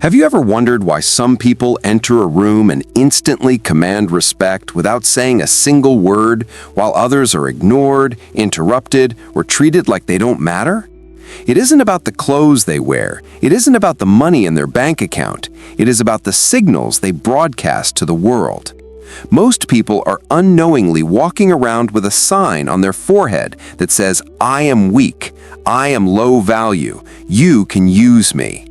Have you ever wondered why some people enter a room and instantly command respect without saying a single word, while others are ignored, interrupted, or treated like they don't matter? It isn't about the clothes they wear. It isn't about the money in their bank account. It is about the signals they broadcast to the world. Most people are unknowingly walking around with a sign on their forehead that says, "I am weak, I am low value, you can use me."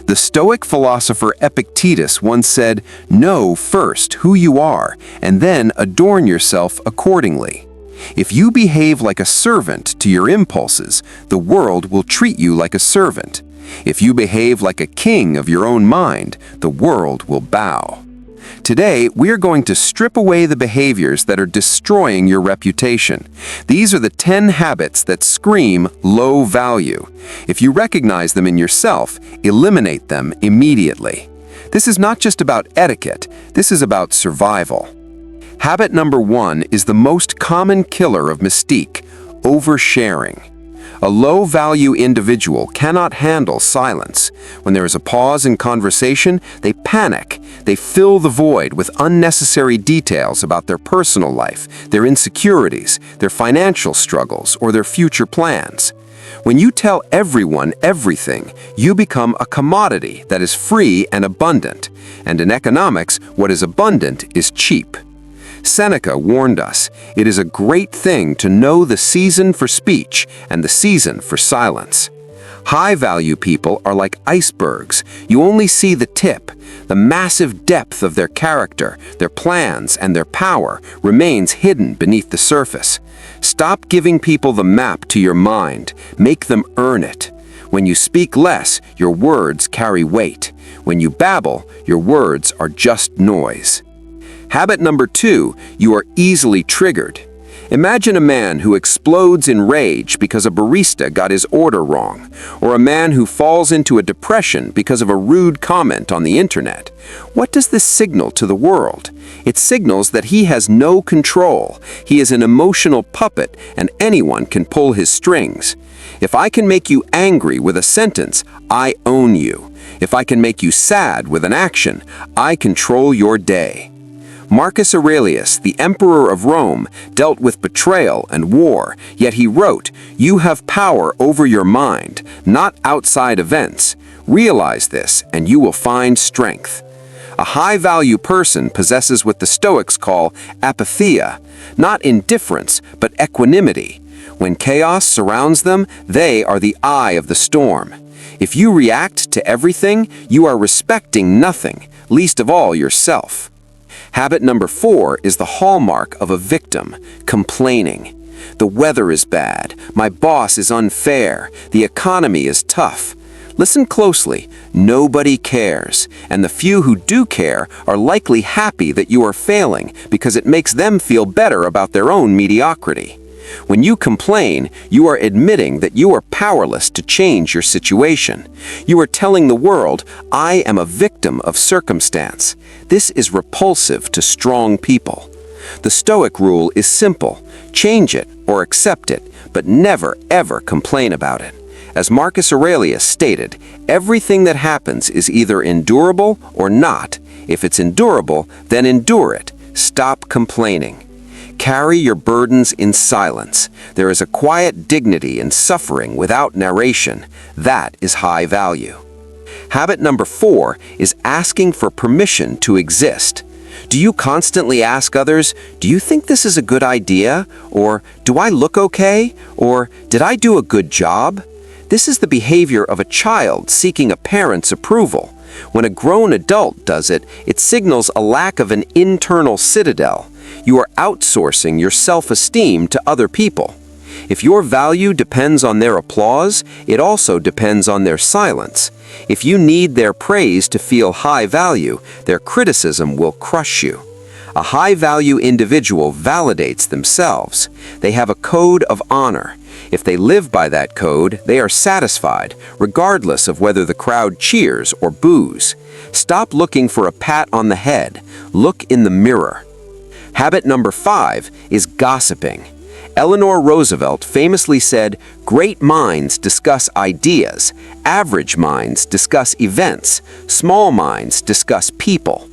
The Stoic philosopher Epictetus once said, "Know first who you are, and then adorn yourself accordingly." If you behave like a servant to your impulses, the world will treat you like a servant. If you behave like a king of your own mind, the world will bow. Today, we are going to strip away the behaviors that are destroying your reputation. These are the 10 habits that scream low value. If you recognize them in yourself, eliminate them immediately. This is not just about etiquette, this is about survival. Habit number 1 is the most common killer of mystique: oversharing. A low-value individual cannot handle silence. When there is a pause in conversation, they panic. They fill the void with unnecessary details about their personal life, their insecurities, their financial struggles, or their future plans. When you tell everyone everything, you become a commodity that is free and abundant. And in economics, what is abundant is cheap. Seneca warned us, "It is a great thing to know the season for speech and the season for silence." High-value people are like icebergs. You only see the tip. The massive depth of their character, their plans, and their power remains hidden beneath the surface. Stop giving people the map to your mind. Make them earn it. When you speak less, your words carry weight. When you babble, your words are just noise. Habit number 2, you are easily triggered. Imagine a man who explodes in rage because a barista got his order wrong, or a man who falls into a depression because of a rude comment on the internet. What does this signal to the world? It signals that he has no control. He is an emotional puppet, and anyone can pull his strings. If I can make you angry with a sentence, I own you. If I can make you sad with an action, I control your day. Marcus Aurelius, the emperor of Rome, dealt with betrayal and war, yet he wrote, "You have power over your mind, not outside events. Realize this, and you will find strength." A high-value person possesses what the Stoics call apatheia, not indifference, but equanimity. When chaos surrounds them, they are the eye of the storm. If you react to everything, you are respecting nothing, least of all yourself. Habit number 4 is the hallmark of a victim: complaining. The weather is bad, my boss is unfair, the economy is tough. Listen closely, nobody cares, and the few who do care are likely happy that you are failing because it makes them feel better about their own mediocrity. When you complain, you are admitting that you are powerless to change your situation. You are telling the world, "I am a victim of circumstance." This is repulsive to strong people. The Stoic rule is simple: change it or accept it, but never ever complain about it. As Marcus Aurelius stated, everything that happens is either endurable or not. If it's endurable, then endure it. Stop complaining. Carry your burdens in silence. There is a quiet dignity in suffering without narration. That is high value. Habit number 4 is asking for permission to exist. Do you constantly ask others, "Do you think this is a good idea?" Or, "Do I look okay?" Or, "Did I do a good job?" This is the behavior of a child seeking a parent's approval. When a grown adult does it, it signals a lack of an internal citadel. You are outsourcing your self-esteem to other people. If your value depends on their applause, it also depends on their silence. If you need their praise to feel high value, their criticism will crush you. A high-value individual validates themselves. They have a code of honor. If they live by that code, they are satisfied, regardless of whether the crowd cheers or boos. Stop looking for a pat on the head. Look in the mirror. Habit number 5 is gossiping. Eleanor Roosevelt famously said, "Great minds discuss ideas, average minds discuss events, small minds discuss people."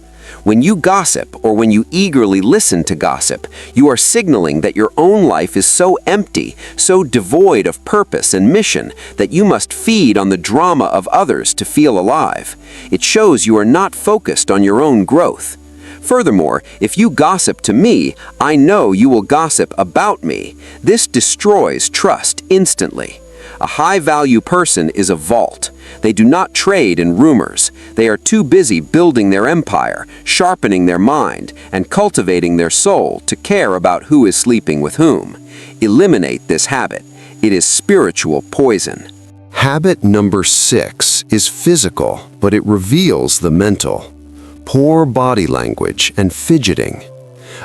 When you gossip or when you eagerly listen to gossip, you are signaling that your own life is so empty, so devoid of purpose and mission, that you must feed on the drama of others to feel alive. It shows you are not focused on your own growth. Furthermore, if you gossip to me, I know you will gossip about me. This destroys trust instantly. A high-value person is a vault. They do not trade in rumors. They are too busy building their empire, sharpening their mind, and cultivating their soul to care about who is sleeping with whom. Eliminate this habit. It is spiritual poison. Habit number 6 is physical, but it reveals the mental. Poor body language and fidgeting.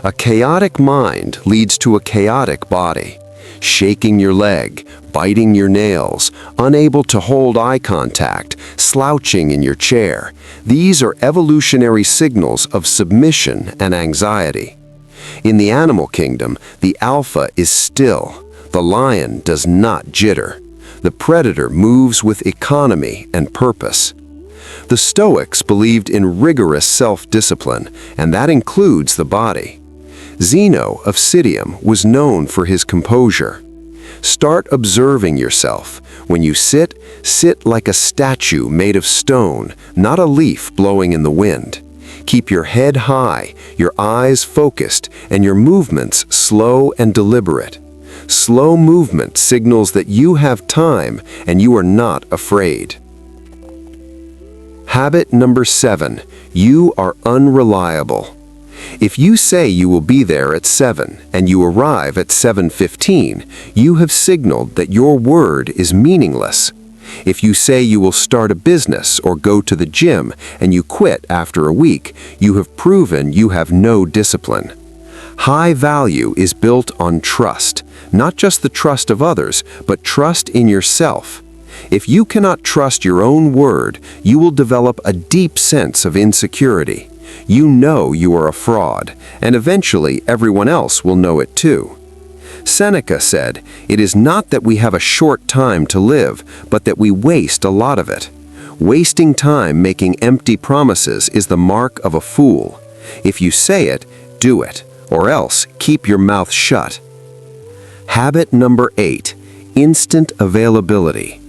A chaotic mind leads to a chaotic body. Shaking your leg, biting your nails, unable to hold eye contact, slouching in your chair. These are evolutionary signals of submission and anxiety. In the animal kingdom, the alpha is still. The lion does not jitter. The predator moves with economy and purpose. The Stoics believed in rigorous self-discipline, and that includes the body. Zeno of Citium was known for his composure. Start observing yourself. When you sit, sit like a statue made of stone, not a leaf blowing in the wind. Keep your head high, your eyes focused, and your movements slow and deliberate. Slow movement signals that you have time and you are not afraid. Habit number 7. You are unreliable. If you say you will be there at 7 and you arrive at 7:15, you have signaled that your word is meaningless. If you say you will start a business or go to the gym and you quit after a week, you have proven you have no discipline. High value is built on trust, not just the trust of others, but trust in yourself. If you cannot trust your own word, you will develop a deep sense of insecurity. You know you are a fraud, and eventually everyone else will know it too. Seneca said, "It is not that we have a short time to live, but that we waste a lot of it." Wasting time making empty promises is the mark of a fool. If you say it, do it, or else keep your mouth shut. Habit number 8. Instant availability.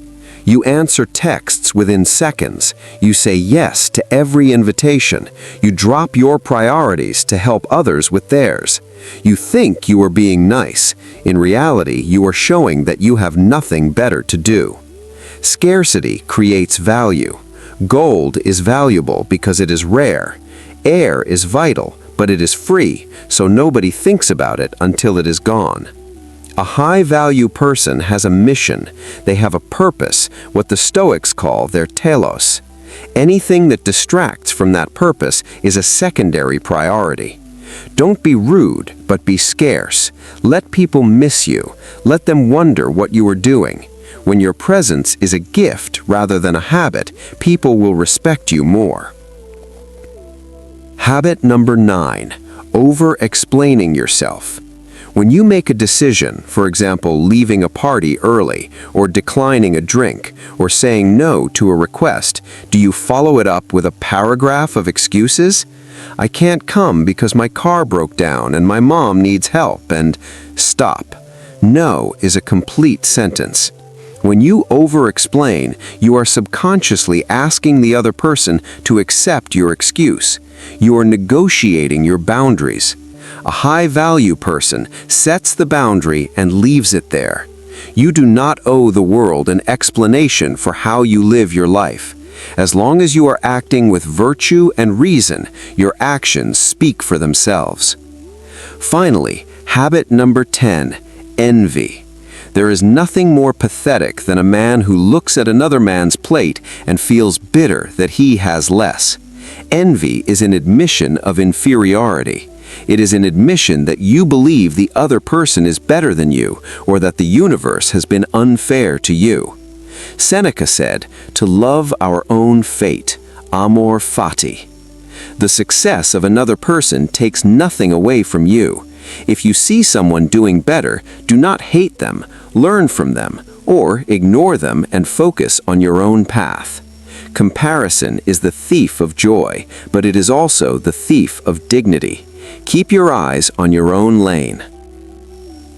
You answer texts within seconds. You say yes to every invitation. You drop your priorities to help others with theirs. You think you are being nice. In reality, you are showing that you have nothing better to do. Scarcity creates value. Gold is valuable because it is rare. Air is vital, but it is free, so nobody thinks about it until it is gone. A high-value person has a mission. They have a purpose, what the Stoics call their telos. Anything that distracts from that purpose is a secondary priority. Don't be rude, but be scarce. Let people miss you. Let them wonder what you are doing. When your presence is a gift rather than a habit, people will respect you more. Habit number 9. Over-explaining yourself. When you make a decision, for example, leaving a party early, or declining a drink, or saying no to a request, do you follow it up with a paragraph of excuses? I can't come because my car broke down and my mom needs help, and stop. No is a complete sentence. When you over-explain, you are subconsciously asking the other person to accept your excuse. You are negotiating your boundaries. A high-value person sets the boundary and leaves it there. You do not owe the world an explanation for how you live your life. As long as you are acting with virtue and reason, your actions speak for themselves. Finally, habit number 10, envy. There is nothing more pathetic than a man who looks at another man's plate and feels bitter that he has less. Envy is an admission of inferiority. It is an admission that you believe the other person is better than you, or that the universe has been unfair to you. Seneca said, "To love our own fate, amor fati." The success of another person takes nothing away from you. If you see someone doing better, do not hate them, learn from them, or ignore them and focus on your own path. Comparison is the thief of joy, but it is also the thief of dignity. Keep your eyes on your own lane.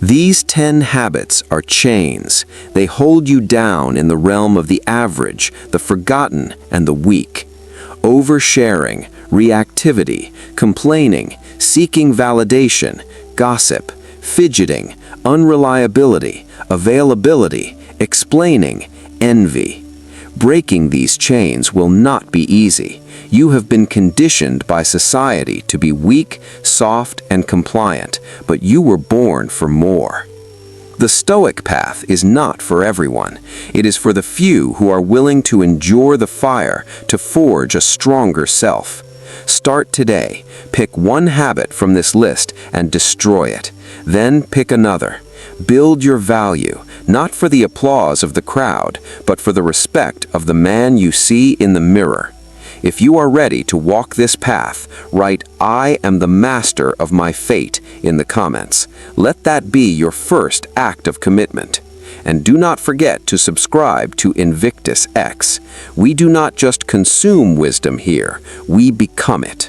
These 10 habits are chains. They hold you down in the realm of the average, the forgotten, and the weak. Oversharing, reactivity, complaining, seeking validation, gossip, fidgeting, unreliability, availability, explaining, envy. Breaking these chains will not be easy. You have been conditioned by society to be weak, soft, and compliant, but you were born for more. The Stoic path is not for everyone. It is for the few who are willing to endure the fire to forge a stronger self. Start today. Pick one habit from this list and destroy it. Then pick another. Build your value, not for the applause of the crowd, but for the respect of the man you see in the mirror. If you are ready to walk this path, write "I am the master of my fate" in the comments. Let that be your first act of commitment. And do not forget to subscribe to INVICTUS X. We do not just consume wisdom here, we become it.